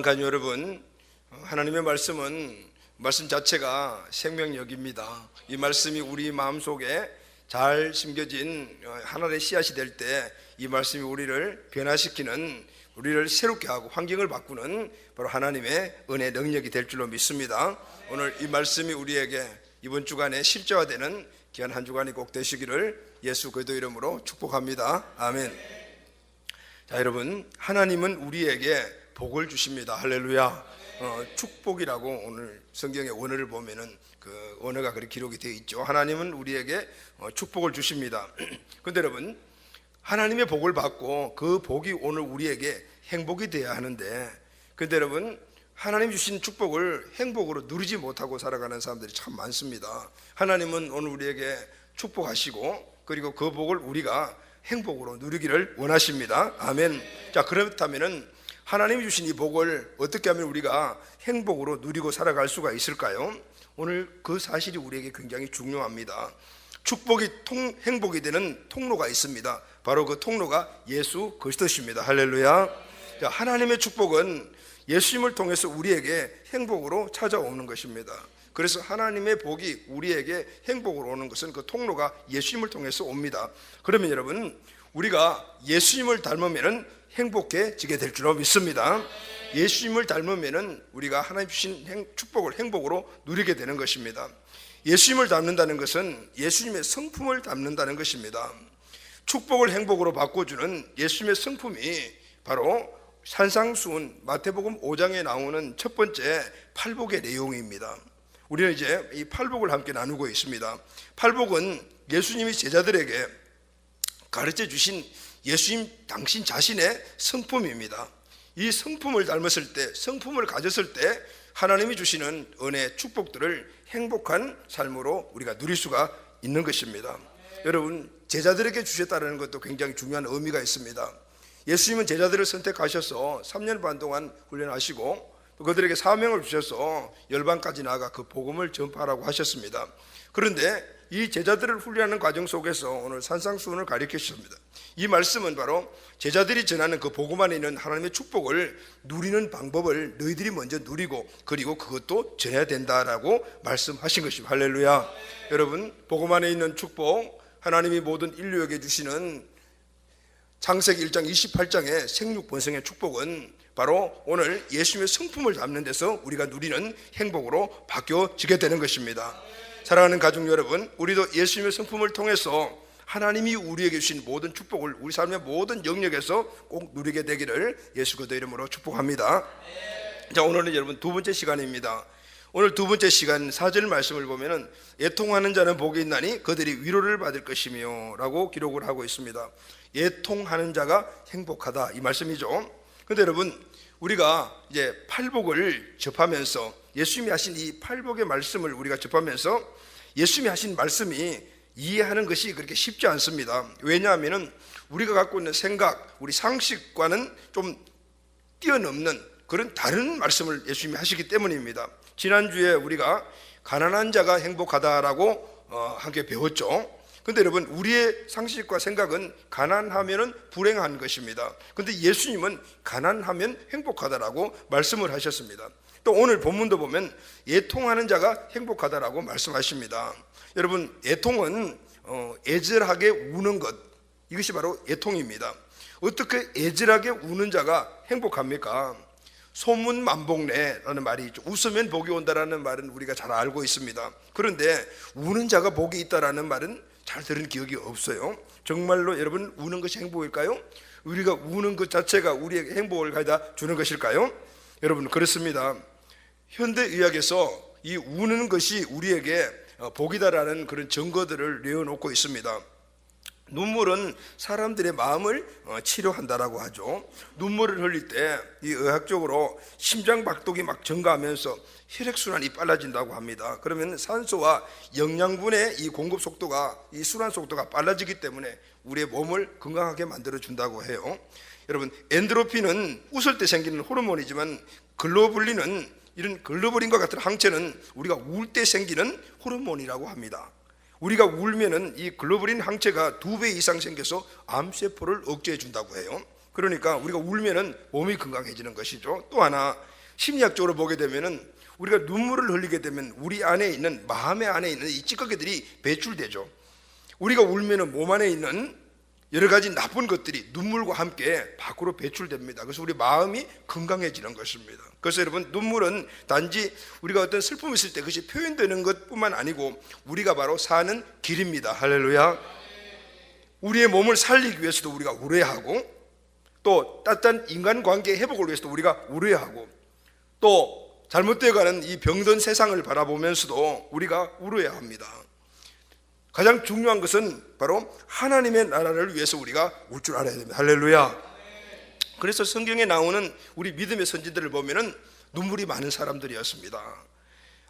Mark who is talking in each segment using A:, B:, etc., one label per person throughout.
A: 가족 여러분, 하나님의 말씀은 말씀 자체가 생명력입니다. 이 말씀이 우리 마음속에 잘 심겨진 하나의 씨앗이 될 때 이 말씀이 우리를 변화시키는, 우리를 새롭게 하고 환경을 바꾸는 바로 하나님의 은혜 능력이 될 줄로 믿습니다. 오늘 이 말씀이 우리에게 이번 주간에 실제화되는 귀한 한 주간이 꼭 되시기를 예수 그리스도 이름으로 축복합니다. 아멘. 자, 여러분, 하나님은 우리에게 복을 주십니다. 할렐루야. 축복이라고 오늘 성경의 원어를 보면은 그 언어가 그렇게 기록이 되어 있죠. 하나님은 우리에게 축복을 주십니다. 그런데 여러분, 하나님의 복을 받고 그 복이 오늘 우리에게 행복이 되어야 하는데, 그런데 여러분, 하나님 주신 축복을 행복으로 누리지 못하고 살아가는 사람들이 참 많습니다. 하나님은 오늘 우리에게 축복하시고 그리고 그 복을 우리가 행복으로 누리기를 원하십니다. 아멘. 자, 그렇다면은 하나님이 주신 이 복을 어떻게 하면 우리가 행복으로 누리고 살아갈 수가 있을까요? 오늘 그 사실이 우리에게 굉장히 중요합니다. 축복이 행복이 되는 통로가 있습니다. 바로 그 통로가 예수 그리스도십니다. 할렐루야. 자, 하나님의 축복은 예수님을 통해서 우리에게 행복으로 찾아오는 것입니다. 그래서 하나님의 복이 우리에게 행복으로 오는 것은 그 통로가 예수님을 통해서 옵니다. 그러면 여러분, 우리가 예수님을 닮으면 행복해지게 될 줄로 믿습니다. 예수님을 닮으면 우리가 하나님 주신 축복을 행복으로 누리게 되는 것입니다. 예수님을 닮는다는 것은 예수님의 성품을 닮는다는 것입니다. 축복을 행복으로 바꿔주는 예수님의 성품이 바로 산상수훈 마태복음 5장에 나오는 첫 번째 팔복의 내용입니다. 우리는 이제 이 팔복을 함께 나누고 있습니다. 팔복은 예수님이 제자들에게 가르쳐 주신 예수님 당신 자신의 성품입니다. 이 성품을 닮았을 때, 성품을 가졌을 때 하나님이 주시는 은혜, 축복들을 행복한 삶으로 우리가 누릴 수가 있는 것입니다. 여러분, 제자들에게 주셨다는 것도 굉장히 중요한 의미가 있습니다. 예수님은 제자들을 선택하셔서 3년 반 동안 훈련하시고 그들에게 사명을 주셔서 열방까지 나아가 그 복음을 전파하라고 하셨습니다. 그런데 이 제자들을 훈련하는 과정 속에서 오늘 산상수훈을 가르쳐 주십니다. 이 말씀은 바로 제자들이 전하는 그 복음 안에 있는 하나님의 축복을 누리는 방법을 너희들이 먼저 누리고 그리고 그것도 전해야 된다라고 말씀하신 것입니다. 할렐루야. 여러분, 복음 안에 있는 축복, 하나님이 모든 인류에게 주시는 창세기 1장 28장의 생육번성의 축복은 바로 오늘 예수님의 성품을 담는 데서 우리가 누리는 행복으로 바뀌어지게 되는 것입니다. 사랑하는 가족 여러분, 우리도 예수님의 성품을 통해서 하나님이 우리에게 주신 모든 축복을 우리 삶의 모든 영역에서 꼭 누리게 되기를 예수 그리스도 이름으로 축복합니다. 자, 오늘은 여러분 두 번째 시간입니다. 오늘 두 번째 시간 4절 말씀을 보면은 애통하는 자는 복이 있나니 그들이 위로를 받을 것이며 라고 기록을 하고 있습니다. 애통하는 자가 행복하다, 이 말씀이죠. 그런데 여러분, 우리가 이제 팔복을 접하면서 예수님이 하신 이 팔복의 말씀을 우리가 접하면서 예수님이 하신 말씀이 이해하는 것이 그렇게 쉽지 않습니다. 왜냐하면 우리가 갖고 있는 생각, 우리 상식과는 좀 뛰어넘는 그런 다른 말씀을 예수님이 하시기 때문입니다. 지난주에 우리가 가난한 자가 행복하다라고 함께 배웠죠. 그런데 여러분, 우리의 상식과 생각은 가난하면 불행한 것입니다. 그런데 예수님은 가난하면 행복하다라고 말씀을 하셨습니다. 또 오늘 본문도 보면 애통하는 자가 행복하다라고 말씀하십니다. 여러분, 애통은 애절하게 우는 것, 이것이 바로 애통입니다. 어떻게 애절하게 우는 자가 행복합니까? 소문만복내라는 말이 있죠. 웃으면 복이 온다라는 말은 우리가 잘 알고 있습니다. 그런데 우는 자가 복이 있다라는 말은 잘 들은 기억이 없어요. 정말로 여러분, 우는 것이 행복일까요? 우리가 우는 것 자체가 우리에게 행복을 가져다 주는 것일까요? 여러분, 그렇습니다. 현대의학에서 이 우는 것이 우리에게 복이다라는 그런 증거들을 내어놓고 있습니다. 눈물은 사람들의 마음을 치료한다라고 하죠. 눈물을 흘릴 때 이 의학적으로 심장박동이 막 증가하면서 혈액순환이 빨라진다고 합니다. 그러면 산소와 영양분의 이 공급 속도가, 이 순환 속도가 빨라지기 때문에 우리의 몸을 건강하게 만들어준다고 해요. 여러분, 엔도르핀은 웃을 때 생기는 호르몬이지만 글로불린은, 이런 글로불린과 같은 항체는 우리가 울 때 생기는 호르몬이라고 합니다. 우리가 울면은 이 글로불린 항체가 2배 이상 생겨서 암세포를 억제해 준다고 해요. 그러니까 우리가 울면은 몸이 건강해지는 것이죠. 또 하나, 심리학적으로 보게 되면은 우리가 눈물을 흘리게 되면 우리 안에 있는, 마음의 안에 있는 이 찌꺼기들이 배출되죠. 우리가 울면은 몸 안에 있는 여러 가지 나쁜 것들이 눈물과 함께 밖으로 배출됩니다. 그래서 우리 마음이 건강해지는 것입니다. 그래서 여러분, 눈물은 단지 우리가 어떤 슬픔이 있을 때 그것이 표현되는 것뿐만 아니고 우리가 바로 사는 길입니다. 할렐루야. 우리의 몸을 살리기 위해서도 우리가 울어야 하고, 또 따뜻한 인간관계 회복을 위해서도 우리가 울어야 하고, 또 잘못되어가는 이 병든 세상을 바라보면서도 우리가 울어야 합니다. 가장 중요한 것은 바로 하나님의 나라를 위해서 우리가 울 줄 알아야 됩니다. 할렐루야. 그래서 성경에 나오는 우리 믿음의 선지들을 보면은 눈물이 많은 사람들이었습니다.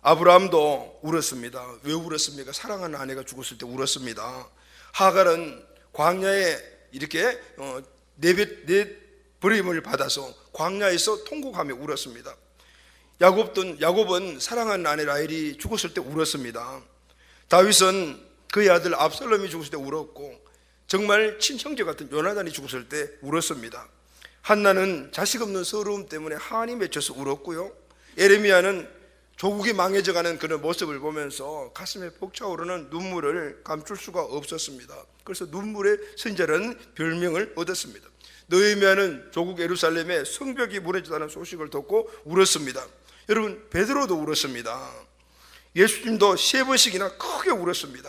A: 아브라함도 울었습니다. 왜 울었습니까? 사랑하는 아내가 죽었을 때 울었습니다. 하갈은 광야에 이렇게 내버림을 받아서 광야에서 통곡하며 울었습니다. 야곱은 사랑하는 아내 라헬이 죽었을 때 울었습니다. 다윗은 그의 아들 압살롬이 죽었을 때 울었고, 정말 친형제 같은 요나단이 죽었을 때 울었습니다. 한나는 자식 없는 서러움 때문에 한이 맺혀서 울었고요. 에레미야는 조국이 망해져가는 그런 모습을 보면서 가슴에 벅차오르는 눈물을 감출 수가 없었습니다. 그래서 눈물의 선지자라는 별명을 얻었습니다. 느헤미야는 조국 예루살렘에 성벽이 무너졌다는 소식을 듣고 울었습니다. 여러분, 베드로도 울었습니다. 예수님도 3번씩이나 크게 울었습니다.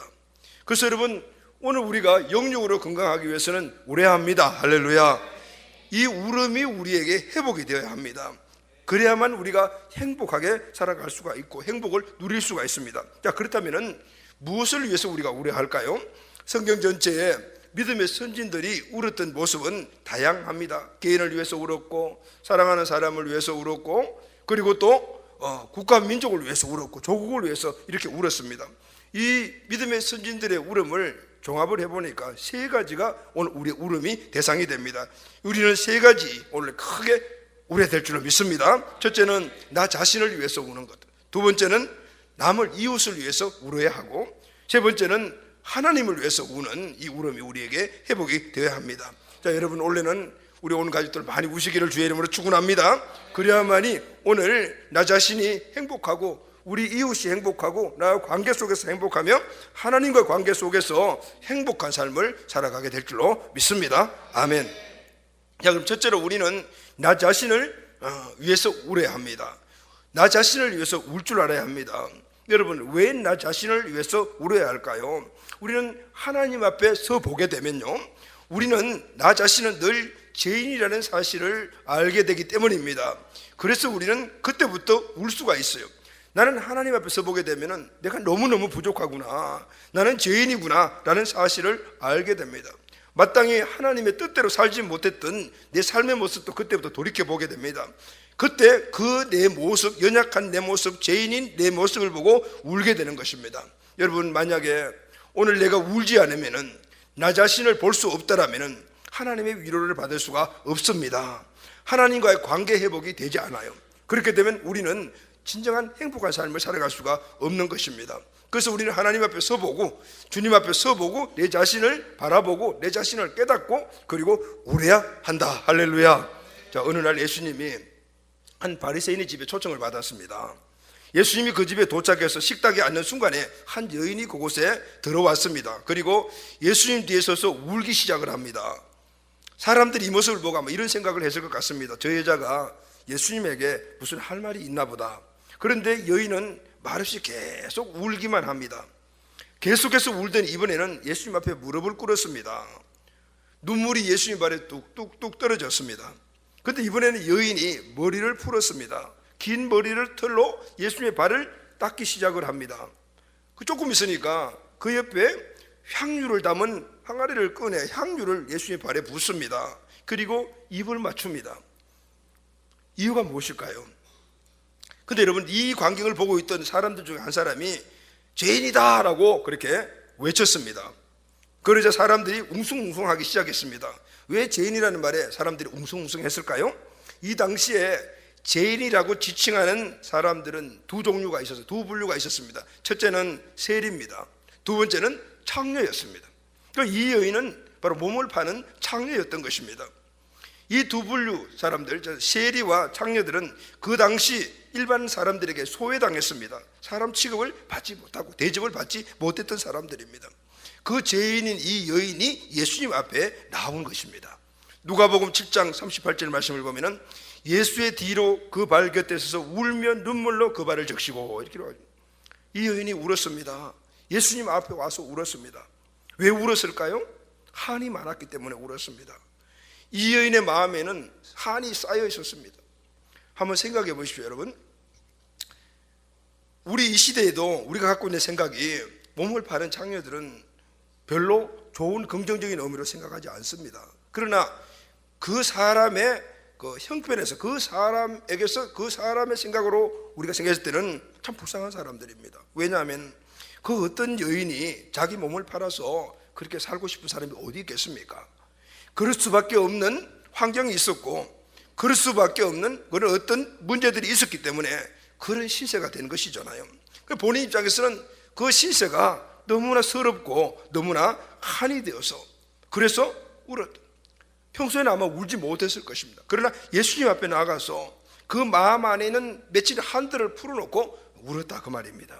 A: 그래서 여러분, 오늘 우리가 영육으로 건강하기 위해서는 울어야 합니다. 할렐루야. 이 울음이 우리에게 회복이 되어야 합니다. 그래야만 우리가 행복하게 살아갈 수가 있고 행복을 누릴 수가 있습니다. 자, 그렇다면 무엇을 위해서 우리가 울어야 할까요? 성경 전체에 믿음의 선진들이 울었던 모습은 다양합니다. 개인을 위해서 울었고, 사랑하는 사람을 위해서 울었고, 그리고 또 국가 민족을 위해서 울었고, 조국을 위해서 이렇게 울었습니다. 이 믿음의 선진들의 울음을 종합을 해보니까 3가지가 오늘 우리의 울음이 대상이 됩니다. 우리는 3가지 오늘 크게 울어야 될 줄로 믿습니다. 첫째는 나 자신을 위해서 우는 것, 두 번째는 남을 이웃을 위해서 울어야 하고, 세 번째는 하나님을 위해서 우는 이 울음이 우리에게 회복이 되어야 합니다. 자, 여러분, 원래는 우리 온 가족들 많이 우시기를 주의 이름으로 축원합니다. 그래야만이 오늘 나 자신이 행복하고 우리 이웃이 행복하고 나와 관계 속에서 행복하며 하나님과 관계 속에서 행복한 삶을 살아가게 될 줄로 믿습니다. 아멘. 자, 그럼 첫째로 우리는 나 자신을 위해서 울어야 합니다. 나 자신을 위해서 울 줄 알아야 합니다. 여러분, 왜 나 자신을 위해서 울어야 할까요? 우리는 하나님 앞에 서 보게 되면요, 우리는 나 자신은 늘 죄인이라는 사실을 알게 되기 때문입니다. 그래서 우리는 그때부터 울 수가 있어요. 나는 하나님 앞에 서 보게 되면 내가 너무너무 부족하구나, 나는 죄인이구나 라는 사실을 알게 됩니다. 마땅히 하나님의 뜻대로 살지 못했던 내 삶의 모습도 그때부터 돌이켜보게 됩니다. 그때 그 내 모습, 연약한 내 모습, 죄인인 내 모습을 보고 울게 되는 것입니다. 여러분, 만약에 오늘 내가 울지 않으면, 나 자신을 볼 수 없다라면 하나님의 위로를 받을 수가 없습니다. 하나님과의 관계 회복이 되지 않아요. 그렇게 되면 우리는 진정한 행복한 삶을 살아갈 수가 없는 것입니다. 그래서 우리는 하나님 앞에 서보고, 주님 앞에 서보고, 내 자신을 바라보고 내 자신을 깨닫고 그리고 울어야 한다. 할렐루야. 자, 어느 날 예수님이 한 바리새인의 집에 초청을 받았습니다. 예수님이 그 집에 도착해서 식탁에 앉는 순간에 한 여인이 그곳에 들어왔습니다. 그리고 예수님 뒤에 서서 울기 시작을 합니다. 사람들이 이 모습을 보고 아마 이런 생각을 했을 것 같습니다. 저 여자가 예수님에게 무슨 할 말이 있나 보다. 그런데 여인은 말없이 계속 울기만 합니다. 계속해서 울더니 이번에는 예수님 앞에 무릎을 꿇었습니다. 눈물이 예수님 발에 뚝뚝뚝 떨어졌습니다. 그런데 이번에는 여인이 머리를 풀었습니다. 긴 머리를 털로 예수님의 발을 닦기 시작을 합니다. 조금 있으니까 그 옆에 향유를 담은 항아리를 꺼내 향유를 예수님의 발에 붓습니다. 그리고 입을 맞춥니다. 이유가 무엇일까요? 근데 여러분, 이 광경을 보고 있던 사람들 중에 한 사람이 죄인이다 라고 그렇게 외쳤습니다. 그러자 사람들이 웅숭웅숭하기 시작했습니다. 왜 죄인이라는 말에 사람들이 웅숭웅숭했을까요? 이 당시에 죄인이라고 지칭하는 사람들은 두 종류가 있어서 두 분류가 있었습니다. 첫째는 세리입니다. 두 번째는 창녀였습니다. 이 여인은 바로 몸을 파는 창녀였던 것입니다. 이 두 분류 사람들, 세리와 창녀들은 그 당시 일반 사람들에게 소외당했습니다. 사람 취급을 받지 못하고 대접을 받지 못했던 사람들입니다. 그 죄인인 이 여인이 예수님 앞에 나온 것입니다. 누가복음 7장 38절 말씀을 보면은 예수의 뒤로 그 발 곁에 서서 울며 눈물로 그 발을 적시고, 이렇게 이 여인이 울었습니다. 예수님 앞에 와서 울었습니다. 왜 울었을까요? 한이 많았기 때문에 울었습니다. 이 여인의 마음에는 한이 쌓여 있었습니다. 한번 생각해 보십시오, 여러분. 우리 이 시대에도 우리가 갖고 있는 생각이 몸을 파는 창녀들은 별로 좋은 긍정적인 의미로 생각하지 않습니다. 그러나 그 사람의 그 형편에서, 그 사람에게서, 그 사람의 생각으로 우리가 생각했을 때는 참 불쌍한 사람들입니다. 왜냐하면 그 어떤 여인이 자기 몸을 팔아서 그렇게 살고 싶은 사람이 어디 있겠습니까? 그럴 수밖에 없는 환경이 있었고, 그럴 수밖에 없는 그런 어떤 문제들이 있었기 때문에 그런 신세가 된 것이잖아요. 본인 입장에서는 그 신세가 너무나 서럽고 너무나 한이 되어서, 그래서 울었다. 평소에는 아마 울지 못했을 것입니다. 그러나 예수님 앞에 나가서 그 마음 안에는 맺힌 한들을 풀어놓고 울었다, 그 말입니다.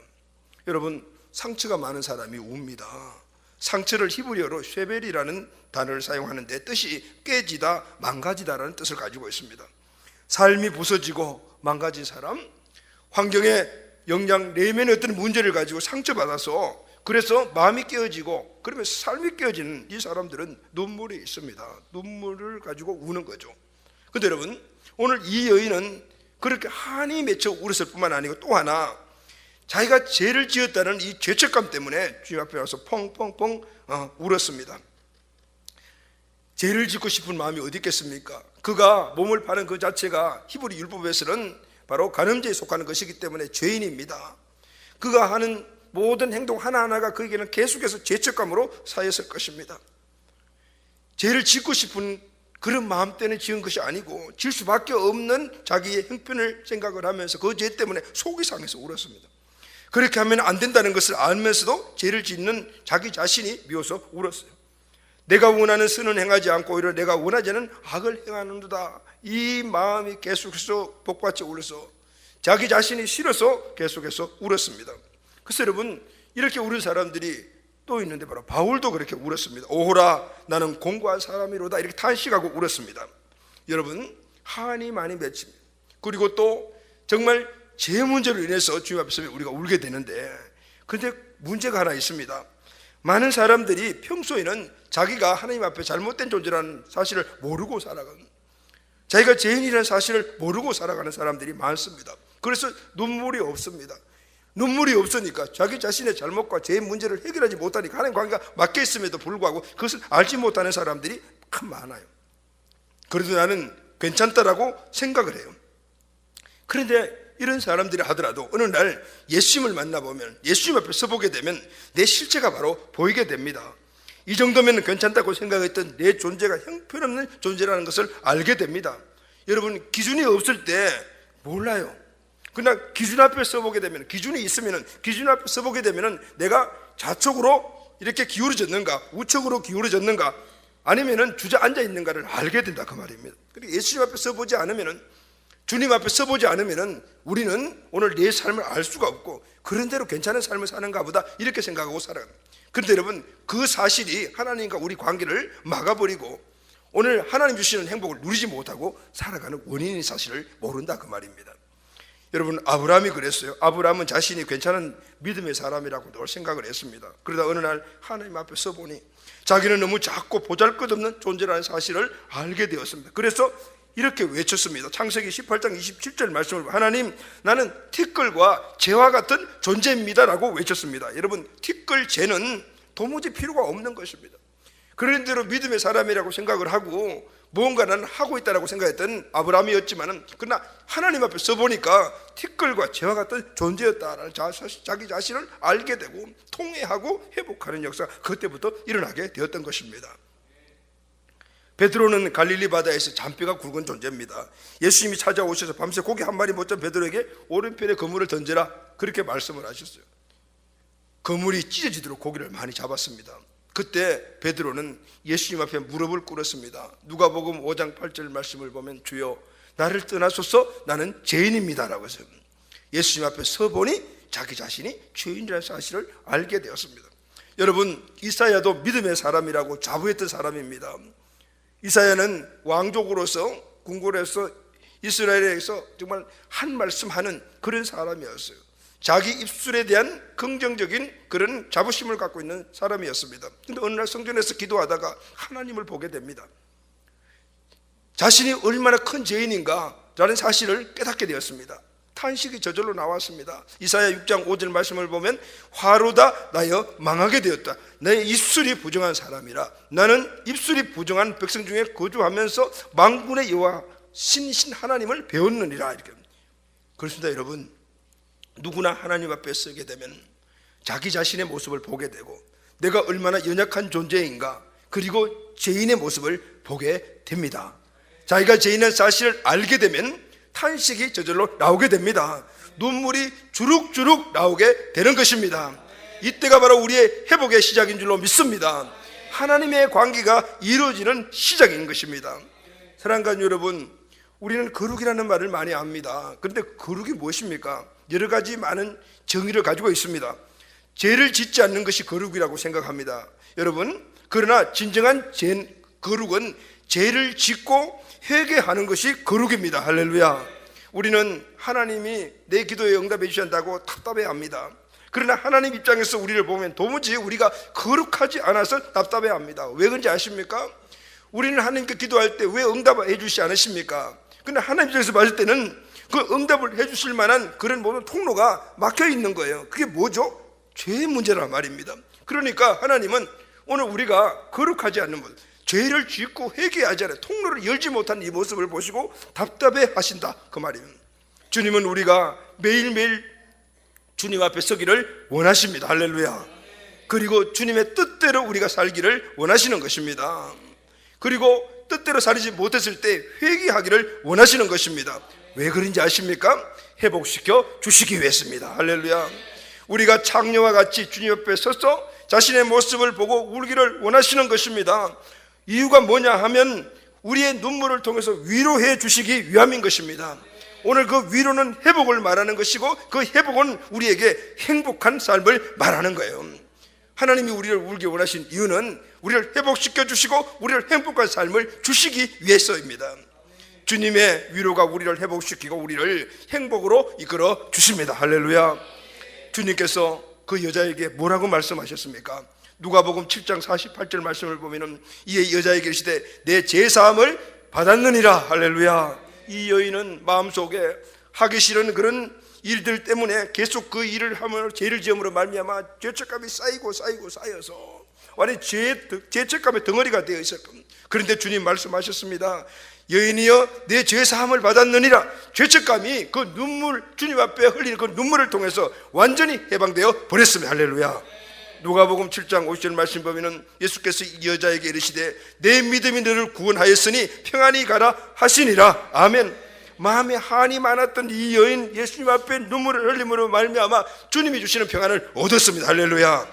A: 여러분, 상처가 많은 사람이 웁니다. 상처를 히브리어로 쉐벨이라는 단어를 사용하는데 뜻이 깨지다, 망가지다라는 뜻을 가지고 있습니다. 삶이 부서지고 망가진 사람, 환경에 영향 내면의 어떤 문제를 가지고 상처받아서 그래서 마음이 깨어지고 그러면서 삶이 깨어지는 이 사람들은 눈물이 있습니다. 눈물을 가지고 우는 거죠. 그런데 여러분, 오늘 이 여인은 그렇게 한이 맺혀 울었을 뿐만 아니고 또 하나, 자기가 죄를 지었다는 이 죄책감 때문에 주님 앞에 와서 펑펑펑 울었습니다. 죄를 짓고 싶은 마음이 어디 있겠습니까? 그가 몸을 파는 그 자체가 히브리 율법에서는 바로 간음죄에 속하는 것이기 때문에 죄인입니다. 그가 하는 모든 행동 하나하나가 그에게는 계속해서 죄책감으로 쌓였을 것입니다. 죄를 짓고 싶은 그런 마음 때문에 지은 것이 아니고 질 수밖에 없는 자기의 형편을 생각을 하면서 그 죄 때문에 속이 상해서 울었습니다. 그렇게 하면 안 된다는 것을 알면서도 죄를 짓는 자기 자신이 미워서 울었어요. 내가 원하는 선은 행하지 않고 오히려 내가 원하지 않은 악을 행하는도다. 이 마음이 계속해서 복받쳐 울어서 자기 자신이 싫어서 계속해서 울었습니다. 그래서 여러분, 이렇게 울은 사람들이 또 있는데 바로 바울도 그렇게 울었습니다. 오호라, 나는 공고한 사람이로다, 이렇게 탄식하고 울었습니다. 여러분, 한이 많이 맺힙니다. 그리고 또 정말 죄 문제로 인해서 주님 앞에서 우리가 울게 되는데, 그런데 문제가 하나 있습니다. 많은 사람들이 평소에는 자기가 하나님 앞에 잘못된 존재라는 사실을 모르고 살아가는, 자기가 죄인이라는 사실을 모르고 살아가는 사람들이 많습니다. 그래서 눈물이 없습니다. 눈물이 없으니까 자기 자신의 잘못과 죄의 문제를 해결하지 못하니까 하나님 관계가 막혀 있음에도 불구하고 그것을 알지 못하는 사람들이 참 많아요. 그래도 나는 괜찮다라고 생각을 해요. 그런데 이런 사람들이 하더라도 어느 날 예수님을 만나보면, 예수님 앞에 서보게 되면 내 실체가 바로 보이게 됩니다. 이 정도면 괜찮다고 생각했던 내 존재가 형편없는 존재라는 것을 알게 됩니다. 여러분, 기준이 없을 때 몰라요. 그러나 기준 앞에 서보게 되면, 기준이 있으면, 기준 앞에 서보게 되면 내가 좌측으로 이렇게 기울어졌는가, 우측으로 기울어졌는가, 아니면 주저앉아 있는가를 알게 된다, 그 말입니다. 그러니까 예수님 앞에 서보지 않으면, 주님 앞에 서보지 않으면 우리는 오늘 내 삶을 알 수가 없고 그런 대로 괜찮은 삶을 사는가 보다 이렇게 생각하고 살아갑니다. 그런데 여러분, 그 사실이 하나님과 우리 관계를 막아버리고 오늘 하나님 주시는 행복을 누리지 못하고 살아가는 원인인 사실을 모른다, 그 말입니다. 여러분, 아브라함이 그랬어요. 아브라함은 자신이 괜찮은 믿음의 사람이라고 늘 생각을 했습니다. 그러다 어느 날 하나님 앞에 서보니 자기는 너무 작고 보잘것없는 존재라는 사실을 알게 되었습니다. 그래서 이렇게 외쳤습니다. 창세기 18장 27절 말씀을 보면, 하나님, 나는 티끌과 재와 같은 존재입니다 라고 외쳤습니다. 여러분, 티끌, 재는 도무지 필요가 없는 것입니다. 그런 대로 믿음의 사람이라고 생각을 하고 무언가는 하고 있다고 생각했던 아브라함이었지만, 그러나 하나님 앞에 서보니까 티끌과 재와 같은 존재였다라는 자기 자신을 알게 되고 통회하고 회복하는 역사가 그때부터 일어나게 되었던 것입니다. 베드로는 갈릴리 바다에서 잔뼈가 굵은 존재입니다. 예수님이 찾아오셔서 밤새 고기 한 마리 못 잡은 베드로에게 오른편에 그물을 던져라, 그렇게 말씀을 하셨어요. 그물이 찢어지도록 고기를 많이 잡았습니다. 그때 베드로는 예수님 앞에 무릎을 꿇었습니다. 누가복음 5장 8절 말씀을 보면 주여 나를 떠나소서 나는 죄인입니다 라고 해서 예수님 앞에 서보니 자기 자신이 죄인이라는 사실을 알게 되었습니다. 여러분, 이사야도 믿음의 사람이라고 자부했던 사람입니다. 이사야는 왕족으로서 궁궐에서 이스라엘에서 정말 한 말씀하는 그런 사람이었어요. 자기 입술에 대한 긍정적인 그런 자부심을 갖고 있는 사람이었습니다. 그런데 어느 날 성전에서 기도하다가 하나님을 보게 됩니다. 자신이 얼마나 큰 죄인인가 라는 사실을 깨닫게 되었습니다. 탄식이 저절로 나왔습니다. 이사야 6장 5절 말씀을 보면 화로다 나여 망하게 되었다. 내 입술이 부정한 사람이라. 나는 입술이 부정한 백성 중에 거주하면서 만군의 여호와 신이신 하나님을 배웠느니라. 이렇게. 그렇습니다. 여러분, 누구나 하나님 앞에 서게 되면 자기 자신의 모습을 보게 되고 내가 얼마나 연약한 존재인가, 그리고 죄인의 모습을 보게 됩니다. 자기가 죄인의 사실을 알게 되면 탄식이 저절로 나오게 됩니다. 눈물이 주룩주룩 나오게 되는 것입니다. 이때가 바로 우리의 회복의 시작인 줄로 믿습니다. 하나님의 관계가 이루어지는 시작인 것입니다. 사랑하는 여러분, 우리는 거룩이라는 말을 많이 압니다. 그런데 거룩이 무엇입니까? 여러 가지 많은 정의를 가지고 있습니다. 죄를 짓지 않는 것이 거룩이라고 생각합니다. 여러분, 그러나 진정한 거룩은 죄를 짓고 회개하는 것이 거룩입니다. 할렐루야. 우리는 하나님이 내 기도에 응답해 주신다고 답답해합니다. 그러나 하나님 입장에서 우리를 보면 도무지 우리가 거룩하지 않아서 답답해합니다. 왜 그런지 아십니까? 우리는 하나님께 기도할 때 왜 응답을 해 주시지 않으십니까? 그런데 하나님 입장에서 봤을 때는 그 응답을 해 주실 만한 그런 모든 통로가 막혀 있는 거예요. 그게 뭐죠? 죄의 문제란 말입니다. 그러니까 하나님은 오늘 우리가 거룩하지 않는 것, 죄를 짓고 회개하지 않아 통로를 열지 못한 이 모습을 보시고 답답해 하신다, 그 말입니다. 주님은 우리가 매일매일 주님 앞에 서기를 원하십니다. 할렐루야. 그리고 주님의 뜻대로 우리가 살기를 원하시는 것입니다. 그리고 뜻대로 살지 못했을 때 회개하기를 원하시는 것입니다. 왜 그런지 아십니까? 회복시켜 주시기 위해서입니다. 할렐루야. 우리가 창녀와 같이 주님 앞에 서서 자신의 모습을 보고 울기를 원하시는 것입니다. 이유가 뭐냐 하면 우리의 눈물을 통해서 위로해 주시기 위함인 것입니다. 오늘 그 위로는 회복을 말하는 것이고 그 회복은 우리에게 행복한 삶을 말하는 거예요. 하나님이 우리를 울게 원하신 이유는 우리를 회복시켜 주시고 우리를 행복한 삶을 주시기 위해서입니다. 주님의 위로가 우리를 회복시키고 우리를 행복으로 이끌어 주십니다. 할렐루야. 주님께서 그 여자에게 뭐라고 말씀하셨습니까? 누가복음 7장 48절 말씀을 보면은 이 여자에게 이르시되 내 죄사함을 받았느니라. 할렐루야. 이 여인은 마음속에 하기 싫은 그런 일들 때문에 계속 그 일을 하며 죄를 지음으로 말미암아 죄책감이 쌓여서 완전히 죄책감의 덩어리가 되어 있었고, 그런데 주님 말씀하셨습니다. 여인이여 내 죄사함을 받았느니라. 죄책감이 그 눈물, 주님 앞에 흘리는 그 눈물을 통해서 완전히 해방되어 버렸습니다. 할렐루야. 누가복음 7장 50절 말씀 보면은 예수께서 이 여자에게 이르시되 내 믿음이 너를 구원하였으니 평안히 가라 하시니라. 아멘. 마음에 한이 많았던 이 여인, 예수님 앞에 눈물을 흘림으로 말미암아 주님이 주시는 평안을 얻었습니다. 할렐루야.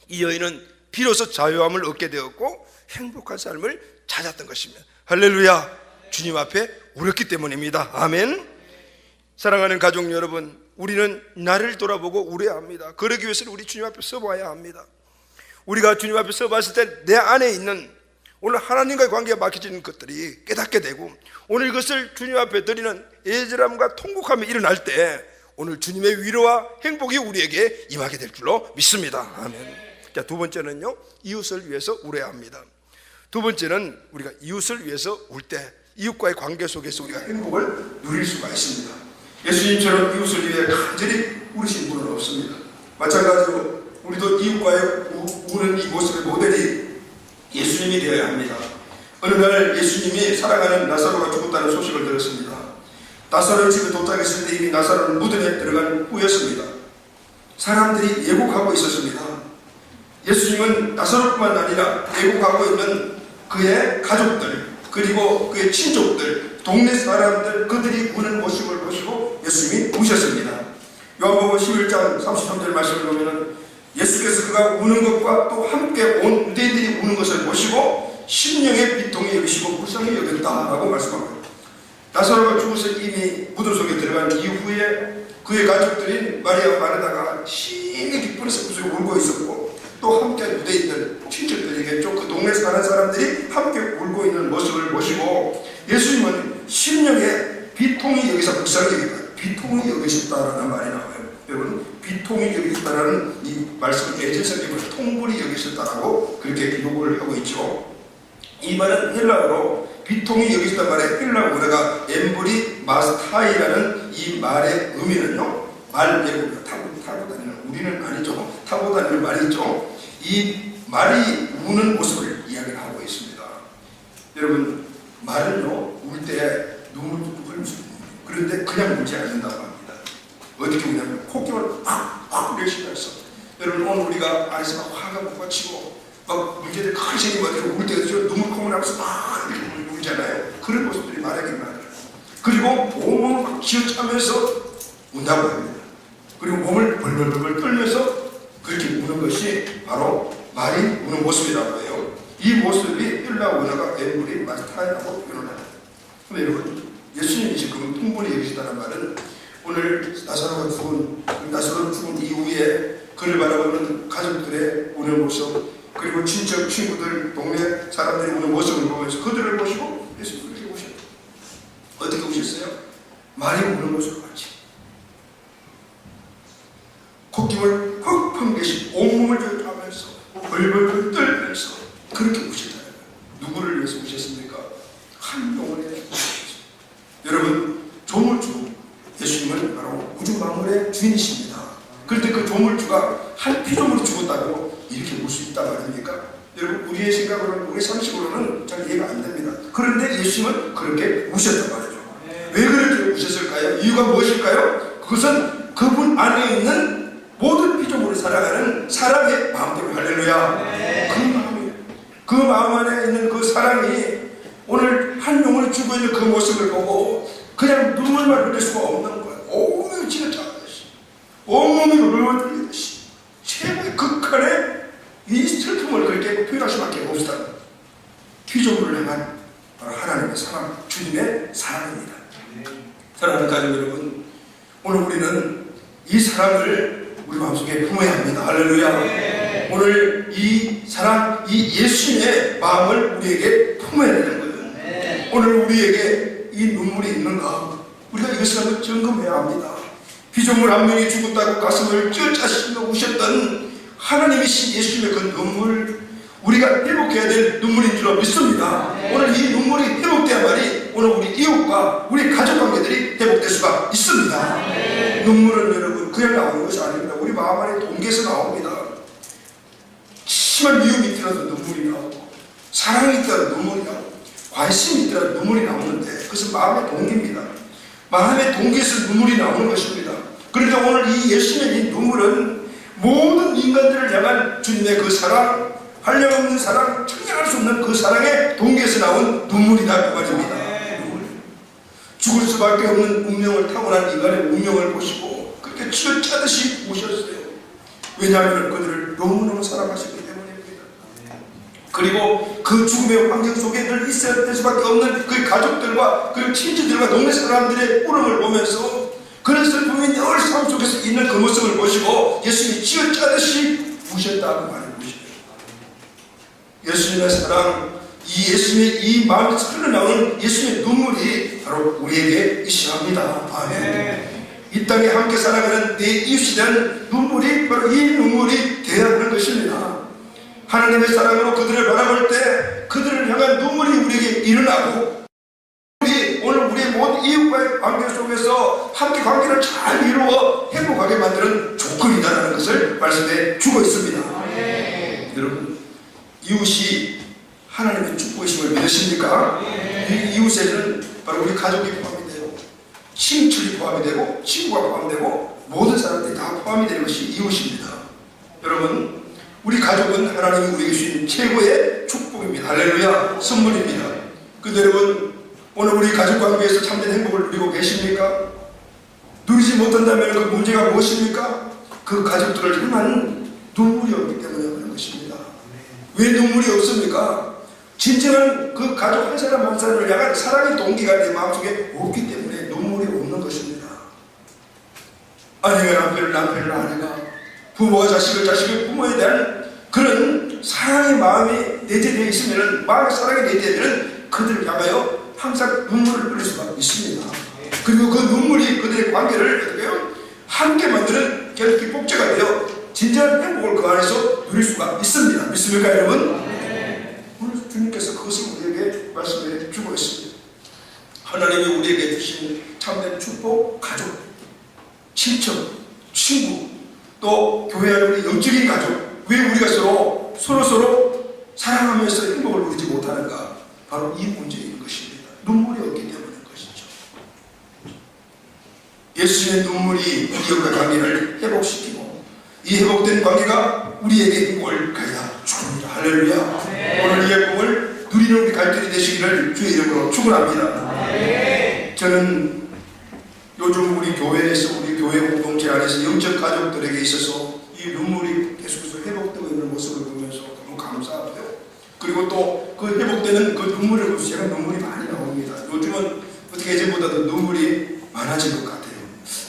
A: 이 여인은 비로소 자유함을 얻게 되었고 행복한 삶을 찾았던 것입니다. 할렐루야. 주님 앞에 울었기 때문입니다. 아멘. 사랑하는 가족 여러분, 우리는 나를 돌아보고 울어야 합니다. 그러기 위해서는 우리 주님 앞에 서봐야 합니다. 우리가 주님 앞에 서봤을 때 내 안에 있는 오늘 하나님과의 관계가 막혀지는 것들이 깨닫게 되고 오늘 이것을 주님 앞에 드리는 애절함과 통곡함이 일어날 때 오늘 주님의 위로와 행복이 우리에게 임하게 될 줄로 믿습니다. 아멘. 자, 두 번째는요, 이웃을 위해서 울어야 합니다. 두 번째는 우리가 이웃을 위해서 울 때 이웃과의 관계 속에서 우리가 행복을 누릴 수가 있습니다. 예수님처럼 이웃을 위해 간절히 울으신 분은 없습니다. 마찬가지로 우리도 이웃과의 우는 이 모습의 모델이 예수님이 되어야 합니다. 어느 날 예수님이 사랑하는 나사로가 죽었다는 소식을 들었습니다. 나사로 집에 도착했을 때 이미 나사로는 무덤에 들어간 후였습니다. 사람들이 예곡하고 있었습니다. 예수님은 나사로뿐만 아니라 예곡하고 있는 그의 가족들, 그리고 그의 친족들, 동네 사람들, 그들이 우는 모습을 보시고 예수님이 우셨습니다. 요한복음 11장 33절 말씀을 보면은 예수께서 그가 우는 것과 또 함께 온 유대인들이 우는 것을 보시고 심령의 비통이 여기시고 불쌍히 여겼다라고 말씀합니다. 나사로가 죽어서 이미 무덤 속에 들어간 이후에 그의 가족들인 마리아 마르다가 심히 기뻐해서 구석에 울고 있었고, 또 함께 유대인들, 친척들이겠죠. 그 동네 사는 사람들이 함께 울고 있는 모습을 보시고 예수님은 심령의 비통이 여기서 불쌍히 여겼다, 비통이 여기셨다라는 말이 나와요. 여러분, 비통이 여기셨다라는 이 말씀은 예전성경을 통불이 여기셨다라고 그렇게 기록을 하고 있죠. 이 말은 헬라어로 비통이 여기셨단 말에 헬라어 원어가 엠브리 마스타이라는 이 말의 의미는요, 말 예고 타고 다니는, 우리는 아니죠, 타고 다니는 말이죠. 이 말이 우는 모습을 이야기를 하고 있습니다. 여러분, 말은요, 울 때 눈물도 흘릴 수 있는, 그런데 그냥 울지 않는다고 합니다. 어떻게 우냐면 콧구멍을 팍팍 내쉬면서. 여러분, 오늘 우리가 안에서 막 화가 북받치고 막 문제들 큰 생기면 울 때 눈물 콧물 나면서 막 이렇게 울잖아요. 그런 모습들이 말하긴 말이에요. 그리고 온몸을 막 쥐어짜면서 운다고 합니다. 그리고 몸을 벌벌벌 떨면서 그렇게 우는 것이 바로 말이 우는 모습이라고 해요. 이 모습이 헬라 원어가 엠브리 마스타이라고 표현을 합니다. 그런데 여러분, 예수님이 지금 통분이 여기시다는 말은 오늘 나사로가 죽은 이후에 그를 바라보는 가족들의 우는 모습, 그리고 친척, 친구들, 동네 사람들이 우는 모습을 보면서 그들을 보시고 예수님이 그렇게 우셨어요. 어떻게 우셨어요? 말이 우는 모습을 같이 콧김을 헉 펑개시 온몸을 하면서 벌벌벌 떨면서 그렇게 우셨다. 누구를 위해서 우셨습니까? 한 영혼에 우셨습니다. 여러분, 조물주 예수님은 바로 우주 만물의 주인이십니다. 그런데 그 조물주가 한 피조물이 죽었다고 이렇게 울 수 있단 말입니까? 여러분, 우리의 생각으로는, 우리의 상식으로는 잘 이해가 안 됩니다. 그런데 예수님은 그렇게 우셨단 말이죠. 왜 그렇게 우셨을까요? 이유가 무엇일까요? 그것은 그분 안에 있는 모든 피조물을 사랑하는 사랑의 마음대로. 할렐루야. 그 마음 안에 있는 그 사랑이 오늘 한 영혼이 죽어있는 그 모습을 보고 그냥 눈물만 흘릴 수가 없는 거예요. 온몸이 찢어져가듯이, 온몸이 울음을 흘리듯이 최고의 극한의 이 슬픔을 그렇게 표현할 수밖에 없다. 피조물을 향한 바로 하나님의 사랑, 주님의 사랑입니다. 사랑하는 가족 여러분, 오늘 우리는 이 사랑을 우리 마음속에 품어야 합니다. 할렐루야. 오늘 이 사랑, 이 예수님의 마음을 우리에게 품어야 되는 거예요. 오늘 우리에게 이 눈물이 있는가? 우리가 이것을 한번 점검해야 합니다. 피조물 한 명이 죽었다고 가슴을 찢어짜시며 우셨던 하나님이신 예수님의 그 눈물, 우리가 회복해야 될 눈물인 줄 믿습니다. 오늘 이 눈물이 회복돼야만이 오늘 우리 이웃과 우리 가족관계들이 회복될 수가 있습니다. 눈물은 여러분 그냥 나오는 것이 아닙니다. 우리 마음 안에 동기에서 나옵니다. 심한 미움이 있더라도 눈물이 나오고, 사랑이 있더라도 눈물이 나오고, 관심이 있더라도 눈물이 나오는데 그것은 마음의 동기입니다. 마음의 동기에서 눈물이 나오는 것입니다. 그런데 오늘 이 예수님의 이 눈물은 모든 인간들을 향한 주님의 그 사랑, 한량없는 사랑, 청량할 수 없는 그 사랑의 동기에서 나온 눈물이다 그 말입니다. 죽을 수밖에 없는 운명을 타고난 인간의 운명을 보시고 그렇게 쥐어짜듯이 우셨어요. 왜냐하면 그들을 너무너무 사랑하셨기 때문입니다. 그리고 그 죽음의 환경 속에 늘 있어야 될 수밖에 없는 그 가족들과 그 친지들과 동네 사람들의 울음을 보면서 그런 슬픔이 늘 삶 속에서 있는 그 모습을 보시고 예수님이 쥐어짜듯이 우셨다는 말을 보시죠. 예수님의 사랑, 이 예수님의 이 마음에서 흘러나오는 예수님의 눈물이 바로 우리에게 있어야 합니다. 아멘. 이 땅에 함께 살아가는 내 이웃이 대한 눈물이 바로 이 눈물이 되어야 하는 것입니다. 하나님의 사랑으로 그들을 바라볼 때 그들을 향한 눈물이 우리에게 일어나고, 오늘 우리의 모든 이웃과의 관계 속에서 함께 관계를 잘 이루어 행복하게 만드는 조건이다라는 것을 말씀해 주고 있습니다. 여러분, 이웃이 하나님의 축복이심을 믿으십니까? 이 이웃에는 바로 우리 가족이 포함이 되고, 친척이 포함이 되고, 친구가 포함되고, 모든 사람들이 다 포함이 되는 것이 이웃입니다. 여러분, 우리 가족은 하나님이 우리에게 주신 최고의 축복입니다. 할렐루야. 선물입니다. 근데 여러분, 오늘 우리 가족 관계에서 참된 행복을 누리고 계십니까? 누리지 못한다면 그 문제가 무엇입니까? 그 가족들을 향한 눈물이 없기 때문에 그런 것입니다. 왜 눈물이 없습니까? 진정한 그 가족 한 사람 한 사람을 향한 사랑의 동기가 내 마음속에 없기 때문에 눈물이 없는 것입니다. 아내가 남편을, 남편을 아내가, 부모가 자식을, 자식을 부모에 대한 그런 사랑의 마음이 내재되어 있으면, 마음의 사랑이 내재되면 그들을 향하여 항상 눈물을 흘릴 수가 있습니다. 그리고 그 눈물이 그들의 관계를 어떻게 해요? 함께 만드는 기폭제가 되어 진정한 행복을 그 안에서 누릴 수가 있습니다. 믿습니까, 여러분? 오늘 주님께서 그것을 우리에게 말씀해 주고 있습니다. 하나님이 우리에게 주신 참된 축복, 가족, 친척, 친구, 또 교회 안에 우리 영적인 가족, 왜 우리가 서로 사랑하면서 행복을 누리지 못하는가? 바로 이 문제인 것입니다. 눈물이 없기 때문인 것이죠. 예수님의 눈물이 우리의 관계를 회복시키고, 이 회복된 관계가 우리에게 행복을 가야 축원합니다. 할렐루야. 오늘 이 행복을 누리는 우리 갈들이 되시기를 주의 이름으로 축원합니다. 저는 요즘 우리 교회에서, 우리 교회 공동체 안에서 영적 가족들에게 있어서 이 눈물이 계속해서 회복되고 있는 모습을 보면서 너무 감사하고요. 그리고 또 그 회복되는 그 눈물을 보면서 제가 눈물이 많이 나옵니다. 요즘은 어떻게 예전보다도 눈물이 많아진 것 같아요.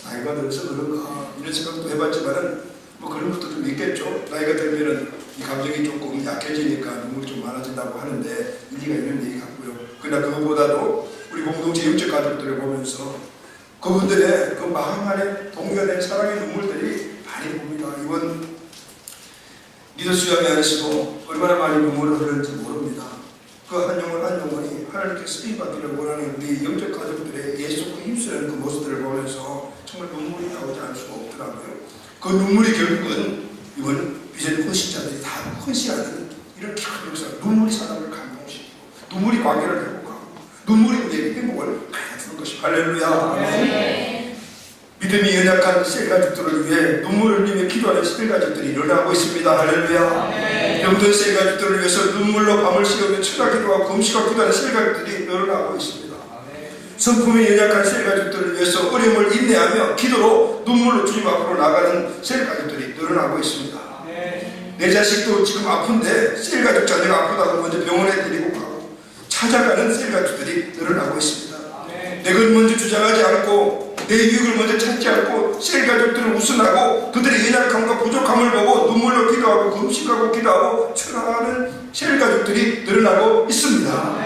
A: 나이가 들어서 그런가 이런 생각도 해봤지만은 뭐 그런 것도 좀 있겠죠. 나이가 들면은 이 감정이 조금 약해지니까 눈물이 좀 많아진다고 하는데 일리가 있는 얘기 같고요. 그러나 그것보다도 우리 공동체 영적 가족들을 보면서 그분들의 그 마음 안에 동기가 된 사랑의 눈물들이 많이 봅니다. 이번 리더 수양회 안에서도 얼마나 많이 눈물을 흘렸는지 모릅니다. 그 한 영혼 한 영혼이 하나님께 쓰임받기를 원하는 우리 영적 가족들의 예수께 힘쓰는 그 모습들을 보면서 정말 눈물이 나오지 않을 수가 없더라고요. 그 눈물이 결국은 이번 비전 헌신자들이 다 헌신하는 이런 큰 역사, 눈물이 사람을 감동시키고, 눈물이 관계를 회복하고, 눈물이 우리에게 행복을 가져주는 것이 할렐루야. 네. 믿음이 연약한 셀가족들을 위해 눈물을 흘리며 기도하는 셀가족들이 일어나고 있습니다. 할렐루야. 네. 병든 셀가족들을 위해서 눈물로 밤을 새우며 철학 기도하고 금식하고 기도하는 셀가족들이 일어나고 있습니다. 성품이 연약한 셀가족들을 위해서 어려움을 인내하며 기도로 눈물로 주님 앞으로 나가는 셀가족들이 늘어나고 있습니다. 내 자식도 지금 아픈데 셀가족 자녀가 아프다고 먼저 병원에 데리고 가고 찾아가는 셀가족들이 늘어나고 있습니다. 내 것 먼저 주장하지 않고 내 유익을 먼저 찾지 않고 셀가족들을 우선하고 그들의 연약함과 부족함을 보고 눈물로 기도하고 금식하고 기도하고 철학하는 셀가족들이 늘어나고 있습니다.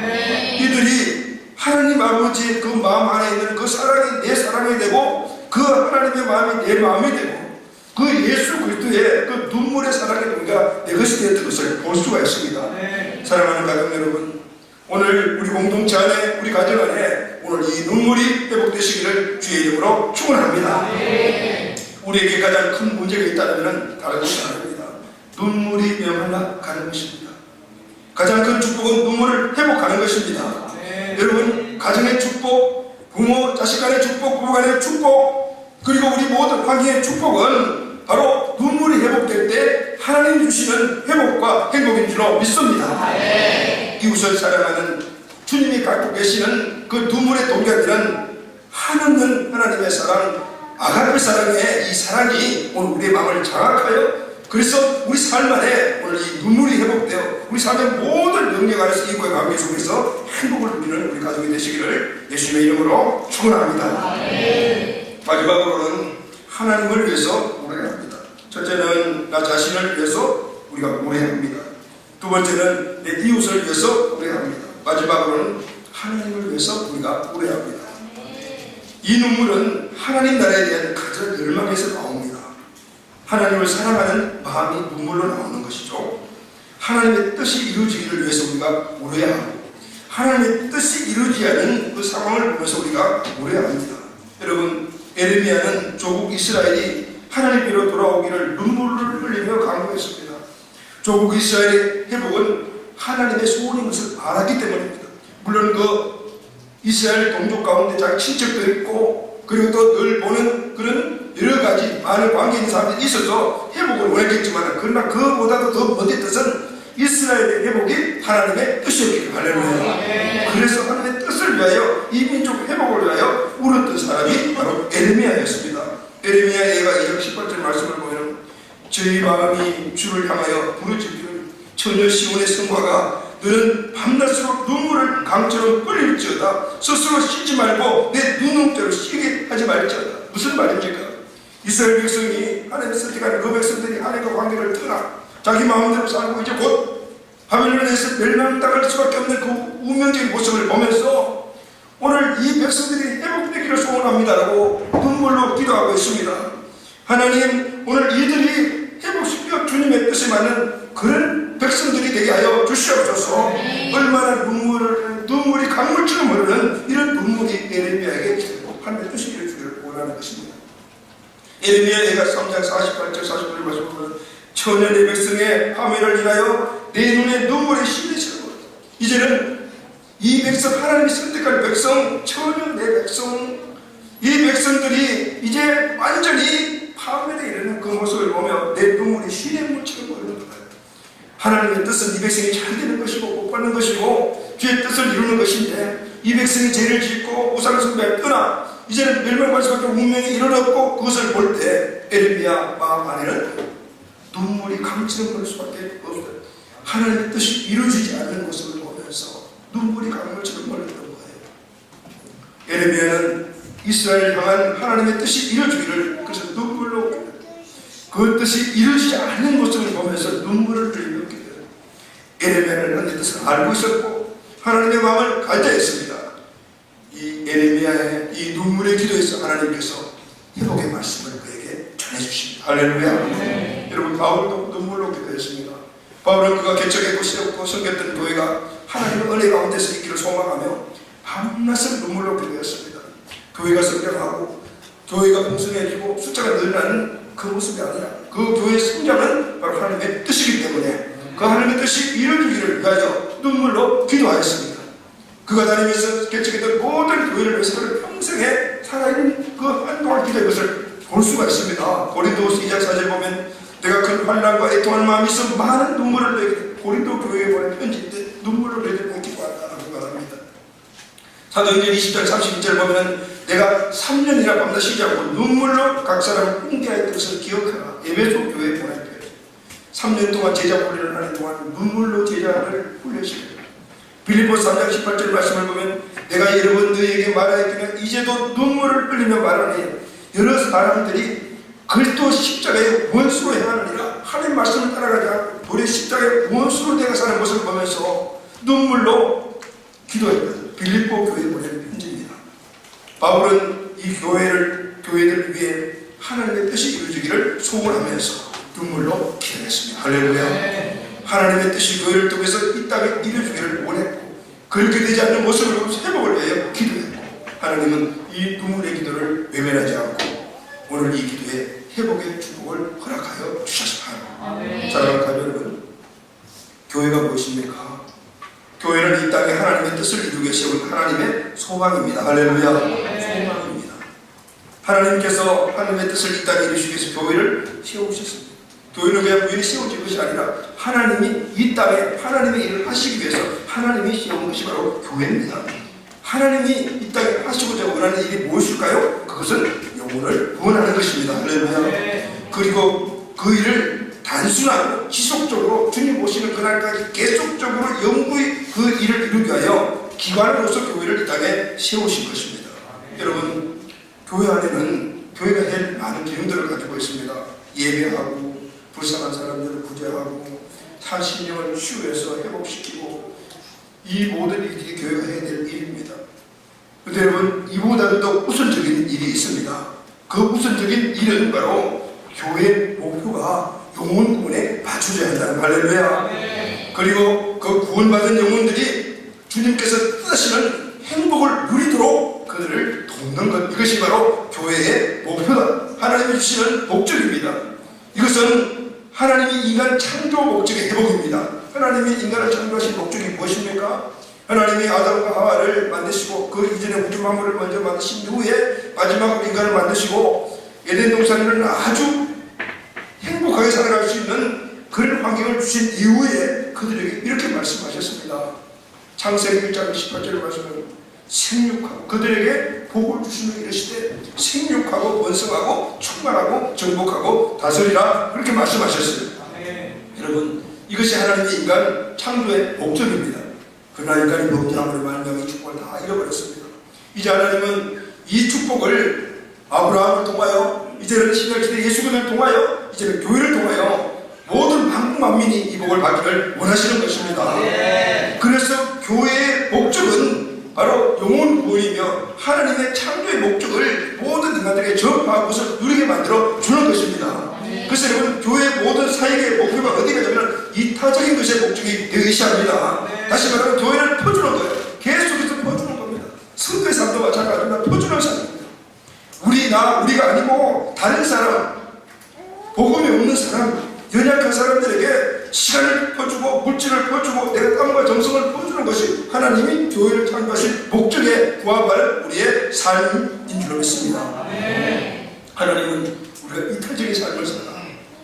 A: 이들이 하나님 아버지의 그 마음 안에 있는 그 사랑이 내 사랑이 되고 그 하나님의 마음이 내 마음이 되고 그 예수 그리스도의 그 눈물의 사랑의 동기가 내 것이 되었던 것을 볼 수가 있습니다. 사랑하는 가족 여러분, 오늘 우리 공동체 안에, 우리 가정 안에 오늘 이 눈물이 회복되시기를 주의 이름으로 축원합니다. 우리에게 가장 큰 문제가 있다면 다른 것이 아닙니다. 눈물이 메말라 가는 것입니다. 가장 큰 축복은 눈물을 회복하는 것입니다. 여러분, 가정의 축복, 부모, 자식 간의 축복, 부부 간의 축복, 그리고 우리 모든 관계의 축복은 바로 눈물이 회복될 때 하나님 주시는 회복과 행복인 줄로 믿습니다. 이웃을 사랑하는 주님이 갖고 계시는 그 눈물의 동기가 되는 한없는 하나님의 사랑, 아가페 사랑의 이 사랑이 오늘 우리의 마음을 장악하여 그래서 우리 삶 안에 오늘 이 눈물이 회복되어 우리 삶의 모든 영역 안에서 이과의 관계 속에서 행복을 누리는 우리 가족이 되시기를 예수님의 이름으로 축원합니다. 마지막으로는 하나님을 위해서 노래합니다. 첫째는 나 자신을 위해서 우리가 노래합니다. 두 번째는 내 이웃을 위해서 노래합니다. 마지막으로는 하나님을 위해서 우리가 노래합니다. 이 눈물은 하나님 나라에 대한 가장 열망에서 나옵니다. 하나님을 사랑하는 마음이 눈물로 나오는 것이죠. 하나님의 뜻이 이루어지기를 위해서 우리가 노래하고 하나님의 뜻이 이루어지지 않은 그 상황을 보면서 우리가 노래합니다. 여러분, 에레미야는 조국 이스라엘이 하나님께로 돌아오기를 눈물을 흘리며 강구했습니다. 조국 이스라엘의 회복은 하나님의 소원인 것을 알았기 때문입니다. 물론 그 이스라엘 동족 가운데 자기 친척도 있고 그리고 또 늘 보는 그런 여러 가지 많은 관계 있는 사람들이 있어서 회복을 원했겠지만 그러나 그보다도 더 먼저 뜻은 이스라엘의 회복이 하나님의 뜻이었기 때문에 그래서 하나님의 뜻을 위하여 이 민족 회복을 위하여 울었던 사람이 바로 에레미야였습니다. 에레미야 예가 2장 18절 말씀을 보면 저희 마음이 주를 향하여 부르짖기를 처녀 시온의 성과가 너는 밤낮으로 눈물을 강처럼 흘릴지어다. 스스로 씻지 말고 내 눈동자로 씻게 하지 말지어다. 무슨 말입니까? 이스라엘 백성이 하나님의 선택한 그 백성들이 하나님과 관계를 떠나 자기 마음대로 살고 이제 곧 바벨론에서 멸망당할 수밖에 없는 그 운명적인 모습을 보면서 오늘 이 백성들이 회복되기를 소원합니다라고 눈물로 기도하고 있습니다. 하나님, 오늘 이들이 회복시켜 주님의 뜻에 맞는 그런 백성들이 되게 하여 주시옵소서. 얼마나 눈물이 강물처럼 흐르는 이런 눈물이 에레미야에게 하나님의 뜻을 이루기를 원하는 것입니다. 에레미야가 3장 48절 49절 말씀을 보면 천년 내 백성의 화면을 인하여 내 눈에 눈물이 심해지고 이제는 이 백성, 하나님이 선택할 백성, 천년 내 백성, 이 백성들이 이제 완전히 파멸에 이르는 그 모습을 보며 내 눈물이 시냇물처럼 흐르는 거예요. 하나님의 뜻은 이 백성이 잘 되는 것이고 복 받는 것이고 주의 뜻을 이루는 것인데 이 백성이 죄를 짓고 우상 숭배를 떠나 이제는 멸망할 수밖에 운명이 이르렀고 그것을 볼 때 에레미야 마음 안에는 눈물이 강처럼 흐를 수밖에 없어요. 하나님의 뜻이 이루어지지 않는 모습을 보면서 눈물이 강물처럼 흐르는 거예요. 에레미야는 이스라엘을 향한 하나님의 뜻이 이루어지기를 그래서 눈물로 그 뜻이 이루어지지 않는 모습을 보면서 눈물을 흘리게 돼요. 에레미야는 하나님의 뜻을 알고 있었고 하나님의 마음을 가져야 했습니다. 이 에레미야의 이 눈물의 기도에서 하나님께서 회복의 말씀을 그에게 전해주십니다. 할렐루야. 여러분, 바울도 눈물로 기도했습니다. 바울은 그가 개척했고 세웠고 섬겼던 교회가 하나님의 은혜 가운데서 있기를 소망하며 밤낮을 눈물로 기도했습니다. 교회가 성장하고 교회가 풍성해지고 숫자가 늘어나는 그 모습이 아니라 그 교회의 성장은 바로 하나님의 뜻이기 때문에 그 하나님의 뜻이 이루어지기를 위하여 눈물로 기도하였습니다. 그가 다니면서 개척했던 모든 교회를 위해서 그를 평생에 살아있는 그 한동안 기도의 것을 볼 수가 있습니다. 고린도후서 2장 4절 보면 내가 큰 환난과 애통할 마음이 있어 많은 눈물을 흘리게 고린도 교회에 보낸 편지 때 눈물을 흘리고 기도한다고 말합니다. 사도행전 20장 32절 보면 내가 3년이나 밤낮 쉬지 않고 눈물로 각 사람을 훈계하였던 것을 기억하라. 에베소 교회에 보낸 편지. 3년 동안 제자 훈련을 하는 동안 눈물로 제자를 훈련시켰다. 빌립보서 3장 18절 말씀을 보면 내가 여러 번 너희에게 말하였기는 이제도 눈물을 흘리며 말하니 여러 사람들이 그리스도 십자가의 원수로 행하느니라. 하나님 말씀을 따라가지 않고 우리 십자가의 원수로 내가 사는 것을 보면서 눈물로 기도했다. 빌립보 교회에 보낸 편지입니다. 바울은 이 교회를 위해 하나님의 뜻이 이루어지기를 소원하면서 눈물로 기도했습니다. 할렐루야. 하나님의 뜻이 교회를 통해서 이 땅에 이루어지기를 원했고 그렇게 되지 않는 모습으로 회복을 위하여 기도했고 하나님은 이 눈물의 기도를 외면하지 않고 오늘 이 기도에 회복의 축복을 허락하여 주셨습니다. 사랑하는 가족 여러분, 교회가 무엇입니까? 교회는 이 땅에 하나님의 뜻을 이루게 세운 하나님의 소망입니다. 할렐루야. 소망입니다. 하나님께서 하나님의 뜻을 이 땅에 이루시기 위해서 교회를 세우셨습니다. 교회는 그냥 우연히 세워진 것이 아니라 하나님이 이 땅에 하나님의 일을 하시기 위해서 하나님이 세운 것이 바로 교회입니다. 하나님이 이 땅에 하시고자 원하는 일이 무엇일까요? 그것은 영혼을 구원하는 것입니다. 할렐루야. 그리고 그 일을 단순하고 지속적으로 주님 오시는 그날까지 계속적으로 영구히 그 일을 이루기 위하여 기관으로서 교회를 이 땅에 세우신 것입니다. 여러분, 교회 안에는 교회가 할 많은 기능들을 가지고 있습니다. 예배하고 불쌍한 사람들을 구제하고 사신령을 치유해서 회복시키고 이 모든 일이 교회가 해야 될 일입니다. 그런데 여러분, 이보다도 더 우선적인 일이 있습니다. 그 우선적인 일은 바로 교회의 목표가 영혼 구원에 맞춰져야 한다는 할렐루야. 그리고 그 구원받은 영혼들이 주님께서 뜻하시는 행복을 누리도록 그들을 돕는 것, 이것이 바로 교회의 목표다. 하나님이 주시는 목적입니다. 이것은 하나님이 인간 창조 목적의 회복입니다. 하나님이 인간을 창조하신 목적이 무엇입니까? 하나님이 아담과 하와를 만드시고 그 이전에 우주 만물을 먼저 만드신 후에 마지막으로 인간을 만드시고 에덴 동산을 아주 행복하게 살아갈 수 있는 그런 환경을 주신 이후에 그들에게 이렇게 말씀하셨습니다. 창세기 1장 18절에 말씀은 생육하고 그들에게 복을 주시며 이르시되 생육하고 번성하고 충만하고 정복하고 다스리라 그렇게 말씀하셨어요. 여러분, 이것이 하나님의 인간 창조의 목적입니다. 그러나 인간이 범죄함으로 말미암아 이 축복을 다 잃어버렸습니다. 이제 하나님은 이 축복을 아브라함을 통하여, 이제는 신약시대 예수 그리스도를 통하여, 이제는 교회를 통하여 모든 만국 만민이 이 복을 받기를 원하시는 것입니다. 그래서 교회의 목적은 바로 영혼 구원이며 하나님의 창조의 목적을 모든 인간들에게 전파하고 그것을 누리게 만들어 주는 것입니다. 그래서 여러분, 교회의 모든 사역의 목표가 어디가 되면 이타적인 것의 목적이 되어야 합니다. 다시 말하면 교회를 퍼주는 거예요. 계속해서 퍼주는 겁니다. 선거의 삶도 마찬가지입니다. 퍼주는 삶입니다. 우리가 아니고 다른 사람, 복음이 없는 사람, 연약한 사람들에게 시간을 퍼주고 물질을 퍼주고 내가 땀과 정성을 퍼주는 것이 하나님이 교회를 창조하신 목적에 부합하는 우리의 삶인 줄로 믿습니다. 하나님은 우리가 이타적인 삶을 살아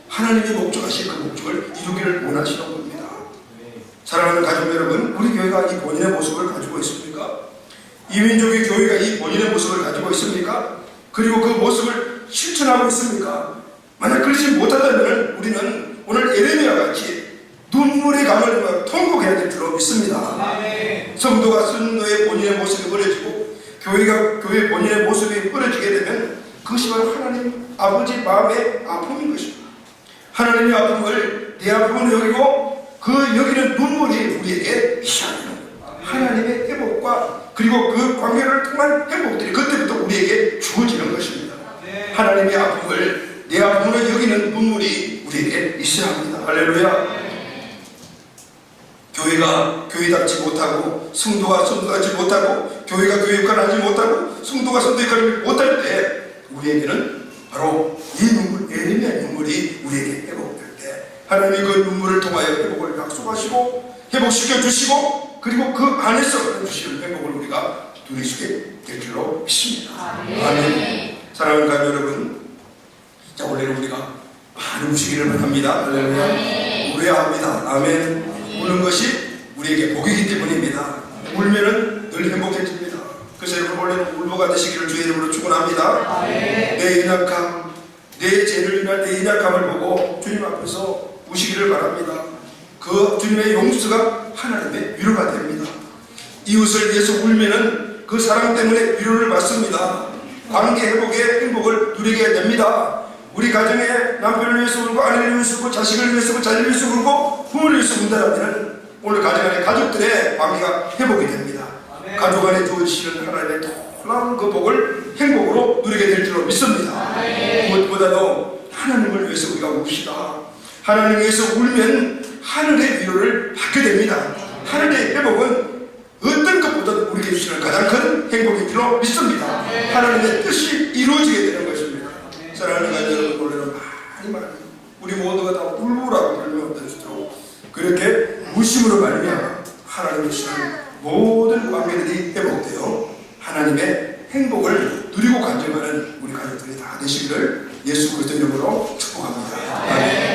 A: 하나님이 목적하신 그 목적을 이루기를 원하시는 겁니다. 사랑하는 가족 여러분, 우리 교회가 이 본인의 모습을 가지고 있습니까? 이민족의 교회가 이 본인의 모습을 가지고 있습니까? 그리고 그 모습을 실천하고 있습니까? 만약 그렇지 못하다면 우리는 오늘 예레미야와 같이 눈물의 강을 통곡해야 될 줄로 믿습니다. 성도가 성도의 본인의 모습이 버려지고 교회가 교회의 본인의 모습이 버려지게 되면 그것이 바로 하나님 아버지 마음의 아픔인 것입니다. 하나님의 아픔을 내 아픔을 여기고 그 여기는 눈물이 우리에게 있어야 하는 하나님의 회복과 그리고 그 관계를 통한 회복들이 그때부터 우리에게 주어지는 것입니다. 하나님의 아픔을 내 아픔을 여기는 눈물이 우리에게 있어야 합니다. 할렐루야. 교회가 교회답지 못하고 성도가 성도하지 못하고 교회가 교회 역할을 하지 못하고 성도가 성도 역할을 못할 때 우리에게는 바로 이 눈물, 예레미야의 눈물이 우리에게 회복될 때 하나님이 그 눈물을 통하여 회복을 약속하시고 회복시켜 주시고 그리고 그 안에서 주시는 회복을 우리가 누리시게 될 줄로 믿습니다. 아멘. 사랑하는 가족 여러분, 자, 원래는 우리가 많이 우시기를 바랍니다. 할렐루야. 울어야 합니다. 아멘. 우는 것이 우리에게 복이기 때문입니다. 울면은 늘 행복해집니다. 그래서 여러분, 원래는 울보가 되시기를 주의 이름으로 축원합니다. 내 연약함, 내 죄를 인한 내 연약함을 보고 주님 앞에서 우시기를 바랍니다. 그 주님의 용서가 하나님의 위로가 됩니다. 이웃을 위해서 울면은 그 사랑 때문에 위로를 받습니다. 관계 회복의 행복을 누리게 됩니다. 우리 가정에 남편을 위해서 울고 아내를 위해서 울고 자식을 위해서 울고 자녀를 위해서 울고 부모를 위해서 운다면 오늘 가정 안에 가족들의 관계가 회복이 됩니다. 가족 안에 주어지시는 하나님의 놀라운 그 복을 행복으로 누리게 될 줄로 믿습니다. 무엇보다도 하나님을 위해서 우리가 웁시다. 하나님을 위해서 울면 하늘의 위로를 받게 됩니다. 하늘의 회복은 어떤 것보다도 우리에게 주시는 가장 큰 행복인 줄로 믿습니다. 하나님의 뜻이 이루어지게 되는 것입니다. 사랑하는 가족 여러분, 원래는 많이 우리 모두가 다 울보라고 불리면 될수록 그렇게 무심으로 말미암아 하나님의 주시는 모든 관계들이 회복되어 하나님의 행복을 누리고 간증하는 우리 가족들이 다 되시기를 예수 그리스도 이름으로 축복합니다. 아멘.